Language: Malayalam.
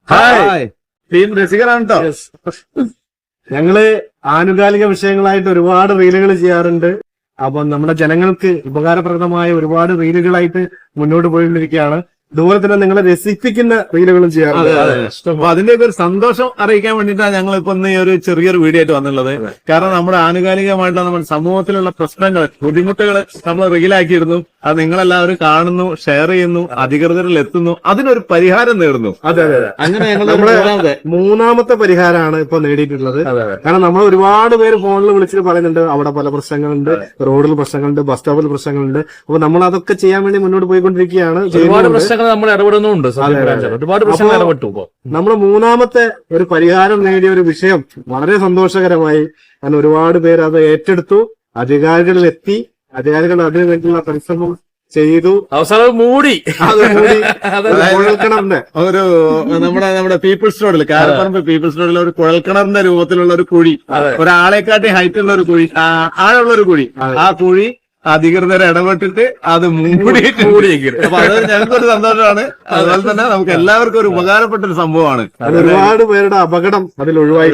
ഹായ് ടീം രസികനാണ് കേട്ടോ. ഞങ്ങള് ആനുകാലിക വിഷയങ്ങളായിട്ട് ഒരുപാട് റീലുകൾ ചെയ്യാറുണ്ട്. അപ്പൊ നമ്മുടെ ജനങ്ങൾക്ക് ഉപകാരപ്രദമായ ഒരുപാട് റീലുകളായിട്ട് മുന്നോട്ട് പോയിക്കൊണ്ടിരിക്കുകയാണ്. അതുപോലെ തന്നെ നിങ്ങളെ രസിപ്പിക്കുന്ന റീലുകളും ചെയ്യാറുണ്ട്. അപ്പൊ അതിന്റെയൊക്കെ ഒരു സന്തോഷം അറിയിക്കാൻ വേണ്ടിയിട്ടാണ് ഞങ്ങൾ ഇപ്പൊ ഇന്ന് ഈ ഒരു ചെറിയൊരു വീഡിയോ ആയിട്ട് വന്നുള്ളത്. കാരണം നമ്മുടെ ആനുകാലികമായിട്ടുള്ള നമ്മുടെ സമൂഹത്തിലുള്ള പ്രശ്നങ്ങൾ, ബുദ്ധിമുട്ടുകൾ നമ്മൾ റീലാക്കിയിരുന്നു. അത് നിങ്ങളെല്ലാവരും കാണുന്നു, ഷെയർ ചെയ്യുന്നു, അധികൃതരിൽ എത്തുന്നു, അതിനൊരു പരിഹാരം നേടുന്നു. അതെ. അങ്ങനെ നമ്മളെ മൂന്നാമത്തെ പരിഹാരമാണ് ഇപ്പൊ നേടിയിട്ടുള്ളത്. കാരണം നമ്മൾ ഒരുപാട് പേര് ഫോണിൽ വിളിച്ചിട്ട് പറയുന്നുണ്ട് അവിടെ പല പ്രശ്നങ്ങളുണ്ട്, റോഡിൽ പ്രശ്നങ്ങളുണ്ട്, ബസ് സ്റ്റോപ്പിൽ പ്രശ്നങ്ങളുണ്ട്. അപ്പൊ നമ്മൾ അതൊക്കെ ചെയ്യാൻ വേണ്ടി മുന്നോട്ട് പോയിക്കൊണ്ടിരിക്കുകയാണ്. ഒരുപാട് പ്രശ്നങ്ങൾ നമ്മൾ ഇടപെടുന്നുണ്ട്. ഒരുപാട് പ്രശ്നങ്ങൾ ഇടപെട്ടു. നമ്മുടെ മൂന്നാമത്തെ ഒരു പരിഹാരം നേടിയ ഒരു വിഷയം വളരെ സന്തോഷകരമായി. കാരണം ഒരുപാട് പേര് അത് ഏറ്റെടുത്തു, അധികാരികളിൽ എത്തി, അധികാരികൾ അതിനു വേണ്ടിയുള്ള പരിശ്രമം ചെയ്തു. അവസാനം മൂടി കുഴൽക്കിണറിന്റെ ഒരു നമ്മുടെ പീപ്പിൾസ് റോഡിൽ, കാരപ്പറമ്പ് പീപ്പിൾസ് റോഡിൽ ഒരു കുഴൽക്കിണറിന്റെ രൂപത്തിലുള്ള ഒരു കുഴി, ഒരാളെക്കാട്ടി ഹൈറ്റ് ഉള്ള ഒരു കുഴി, ആഴമുള്ള ഒരു കുഴി, ആ കുഴി അധികൃതരെ ഇടപെട്ടിട്ട് അത് മൂടിയിരിക്കും. അപ്പൊ അത് ഞങ്ങൾക്കൊരു സന്തോഷമാണ്. അതുപോലെ തന്നെ നമുക്ക് എല്ലാവർക്കും ഒരു ഉപകാരപ്പെട്ട ഒരു സംഭവമാണ്. ഒരുപാട് പേരുടെ അപകടം അതിൽ ഒഴിവായി.